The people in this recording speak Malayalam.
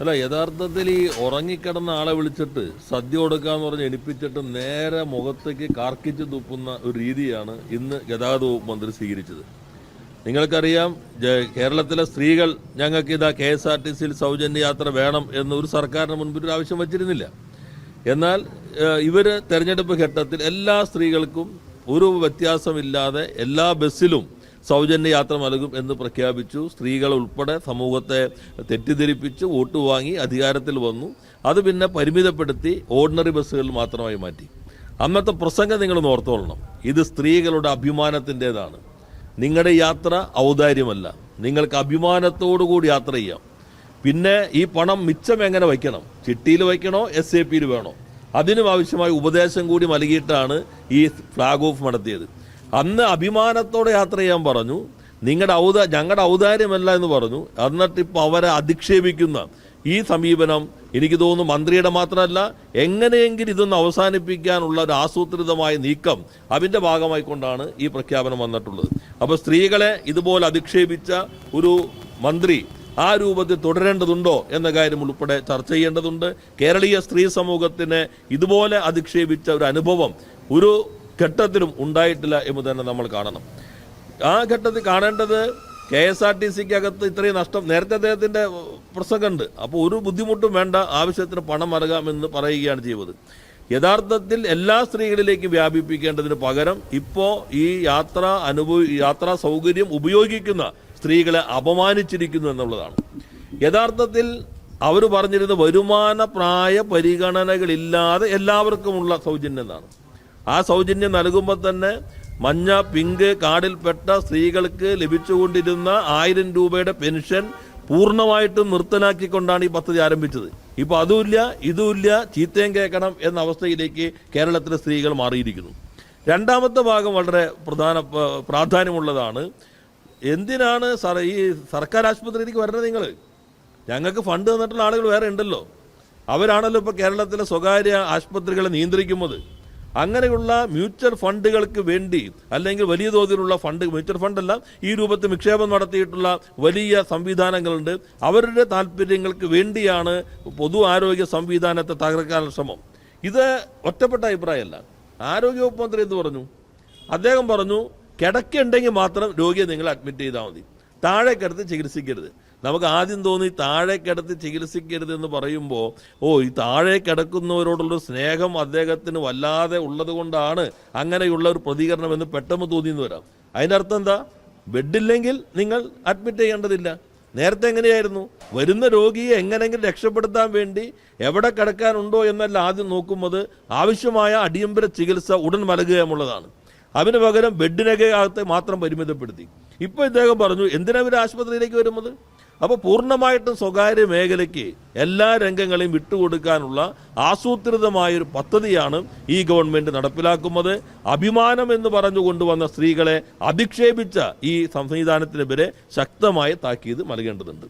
അല്ല, യഥാർത്ഥത്തിൽ ഈ ഉറങ്ങിക്കിടന്ന ആളെ വിളിച്ചിട്ട് സദ്യ കൊടുക്കാന്ന് പറഞ്ഞ് എണിപ്പിച്ചിട്ട് നേരെ മുഖത്തേക്ക് കാർക്കിച്ച് തുപ്പുന്ന ഒരു രീതിയാണ് ഇന്ന് ഗതാഗത വകുപ്പ് മന്ത്രി സ്വീകരിച്ചത്. നിങ്ങൾക്കറിയാം, കേരളത്തിലെ സ്ത്രീകൾ ഞങ്ങൾക്ക് ഇതാ KSRTCയിൽ സൗജന്യ യാത്ര വേണം എന്ന് ഒരു സർക്കാരിന് മുൻപിൽ ഒരു ആവശ്യം വച്ചിരുന്നില്ല. എന്നാൽ ഇവര് തെരഞ്ഞെടുപ്പ് ഘട്ടത്തിൽ എല്ലാ സ്ത്രീകൾക്കും ഒരു വ്യത്യാസമില്ലാതെ എല്ലാ ബസ്സിലും സൗജന്യ യാത്ര നൽകും എന്ന് പ്രഖ്യാപിച്ചു. സ്ത്രീകൾ ഉൾപ്പെടെ സമൂഹത്തെ തെറ്റിദ്ധരിപ്പിച്ച് വോട്ട് വാങ്ങി അധികാരത്തിൽ വന്നു. അത് പിന്നെ പരിമിതപ്പെടുത്തി ഓർഡിനറി ബസ്സുകളിൽ മാത്രമായി മാറ്റി. അന്നത്തെ പ്രസംഗം നിങ്ങൾ ഓർത്തോളണം. ഇത് സ്ത്രീകളുടെ അഭിമാനത്തിൻ്റെതാണ്. നിങ്ങളുടെ യാത്ര ഔദാര്യമല്ല, നിങ്ങൾക്ക് അഭിമാനത്തോടുകൂടി യാത്ര ചെയ്യാം. പിന്നെ ഈ പണം മിച്ചം എങ്ങനെ വയ്ക്കണം, ചിട്ടിയിൽ വയ്ക്കണോ SAPയിൽ വേണോ, അതിനും ആവശ്യമായ ഉപദേശം കൂടി നൽകിയിട്ടാണ് ഈ ഫ്ലാഗ് ഓഫ് നടത്തിയത്. അന്ന് അഭിമാനത്തോടെ യാത്ര ചെയ്യാൻ പറഞ്ഞു. ഞങ്ങളുടെ ഔദാര്യമല്ല എന്ന് പറഞ്ഞു. എന്നിട്ട് ഇപ്പോൾ അവരെ അധിക്ഷേപിക്കുന്ന ഈ സമീപനം എനിക്ക് തോന്നുന്നു മന്ത്രിയുടെ മാത്രമല്ല, എങ്ങനെയെങ്കിലും ഇതൊന്ന് അവസാനിപ്പിക്കാനുള്ള ഒരു ആസൂത്രിതമായ നീക്കം അതിൻ്റെ ഭാഗമായിക്കൊണ്ടാണ് ഈ പ്രഖ്യാപനം വന്നിട്ടുള്ളത്. അപ്പോൾ സ്ത്രീകളെ ഇതുപോലെ അധിക്ഷേപിച്ച ഒരു മന്ത്രി ആ രൂപത്തിൽ തുടരേണ്ടതുണ്ടോ എന്ന കാര്യം ഉൾപ്പെടെ ചർച്ച ചെയ്യേണ്ടതുണ്ട്. കേരളീയ സ്ത്രീ സമൂഹത്തിനെ ഇതുപോലെ അധിക്ഷേപിച്ച ഒരു അനുഭവം ഒരു ഘട്ടത്തിലും ഉണ്ടായിട്ടില്ല എന്ന് തന്നെ നമ്മൾ കാണണം. ആ ഘട്ടത്തിൽ കാണേണ്ടത് KSRTCക്കകത്ത് ഇത്രയും നഷ്ടം, നേരത്തെ അദ്ദേഹത്തിൻ്റെ പ്രസംഗമുണ്ട്. അപ്പോൾ ഒരു ബുദ്ധിമുട്ടും വേണ്ട, ആവശ്യത്തിന് പണം നൽകാമെന്ന് പറയുകയാണ് ചെയ്തത്. യഥാർത്ഥത്തിൽ എല്ലാ സ്ത്രീകളിലേക്കും വ്യാപിപ്പിക്കേണ്ടതിന് പകരം ഇപ്പോൾ ഈ യാത്രാ സൗകര്യം ഉപയോഗിക്കുന്ന സ്ത്രീകളെ അപമാനിച്ചിരിക്കുന്നു എന്നുള്ളതാണ്. യഥാർത്ഥത്തിൽ അവർ പറഞ്ഞിരുന്ന വരുമാന പ്രായ പരിഗണനകളില്ലാതെ എല്ലാവർക്കുമുള്ള സൗജന്യം എന്നാണ്. ആ സൗജന്യം നൽകുമ്പോൾ തന്നെ മഞ്ഞ പിങ്ക് കാർഡിൽപ്പെട്ട സ്ത്രീകൾക്ക് ലഭിച്ചുകൊണ്ടിരുന്ന 1000 രൂപയുടെ പെൻഷൻ പൂർണ്ണമായിട്ടും നിർത്തലാക്കിക്കൊണ്ടാണ് ഈ പദ്ധതി ആരംഭിച്ചത്. ഇപ്പോൾ അതുമില്ല ഇതുമില്ല, ചീത്തയും കേൾക്കണം എന്ന അവസ്ഥയിലേക്ക് കേരളത്തിലെ സ്ത്രീകൾ മാറിയിരിക്കുന്നു. രണ്ടാമത്തെ ഭാഗം വളരെ പ്രാധാന്യമുള്ളതാണ്. എന്തിനാണ് ഈ സർക്കാർ ആശുപത്രിയിലേക്ക് വരുന്നത്? ഞങ്ങൾക്ക് ഫണ്ട് തന്നിട്ടുള്ള ആളുകൾ വേറെ ഉണ്ടല്ലോ. അവരാണല്ലോ ഇപ്പോൾ കേരളത്തിലെ സ്വകാര്യ ആശുപത്രികളെ നിയന്ത്രിക്കുന്നത്. അങ്ങനെയുള്ള മ്യൂച്വൽ ഫണ്ടുകൾക്ക് വേണ്ടി, അല്ലെങ്കിൽ വലിയ തോതിലുള്ള മ്യൂച്വൽ ഫണ്ടല്ല, ഈ രൂപത്തിൽ നിക്ഷേപം നടത്തിയിട്ടുള്ള വലിയ സംവിധാനങ്ങളുണ്ട്. അവരുടെ താല്പര്യങ്ങൾക്ക് വേണ്ടിയാണ് പൊതു ആരോഗ്യ സംവിധാനത്തെ തകർക്കാനുള്ള ശ്രമം. ഇത് ഒറ്റപ്പെട്ട അഭിപ്രായമല്ല. ആരോഗ്യവകുപ്പ് മന്ത്രി എന്ത് പറഞ്ഞു? അദ്ദേഹം പറഞ്ഞു, കിടക്കുണ്ടെങ്കിൽ മാത്രം രോഗിയെ നിങ്ങൾ അഡ്മിറ്റ് ചെയ്താൽ മതി, താഴെ കിടത്തി ചികിത്സിക്കരുത്. നമുക്ക് ആദ്യം തോന്നി താഴെ കിടത്തി ചികിത്സിക്കരുത് എന്ന് പറയുമ്പോൾ ഈ താഴെ കിടക്കുന്നവരോടുള്ളൊരു സ്നേഹം അദ്ദേഹത്തിന് വല്ലാതെ ഉള്ളത് കൊണ്ടാണ് അങ്ങനെയുള്ള ഒരു പ്രതികരണം എന്ന് പെട്ടെന്ന് തോന്നിയെന്ന് വരാം. അതിൻ്റെ അർത്ഥം എന്താ? ബെഡില്ലെങ്കിൽ നിങ്ങൾ അഡ്മിറ്റ് ചെയ്യേണ്ടതില്ല. നേരത്തെ എങ്ങനെയായിരുന്നു? വരുന്ന രോഗിയെ എങ്ങനെയെങ്കിലും രക്ഷപ്പെടുത്താൻ വേണ്ടി എവിടെ കിടക്കാനുണ്ടോ എന്നല്ല ആദ്യം നോക്കുന്നത്, ആവശ്യമായ അടിയന്തര ചികിത്സ ഉടൻ നൽകുക എന്നുള്ളതാണ്. അതിന് പകരം ബെഡിനകത്ത് മാത്രം പരിമിതപ്പെടുത്തി. ഇപ്പോൾ ഇദ്ദേഹം പറഞ്ഞു, എന്തിനാ ഇവർ ആശുപത്രിയിലേക്ക് വരുന്നത്? അപ്പോൾ പൂർണ്ണമായിട്ടും സ്വകാര്യ മേഖലയ്ക്ക് എല്ലാ രംഗങ്ങളെയും വിട്ടുകൊടുക്കാനുള്ള ആസൂത്രിതമായൊരു പദ്ധതിയാണ് ഈ ഗവൺമെൻറ് നടപ്പിലാക്കുന്നത്. അഭിമാനം എന്ന് പറഞ്ഞു കൊണ്ടുവന്ന സ്ത്രീകളെ അധിക്ഷേപിച്ച ഈ സംവിധാനത്തിനെതിരെ ശക്തമായ താക്കീത് നൽകേണ്ടതുണ്ട്.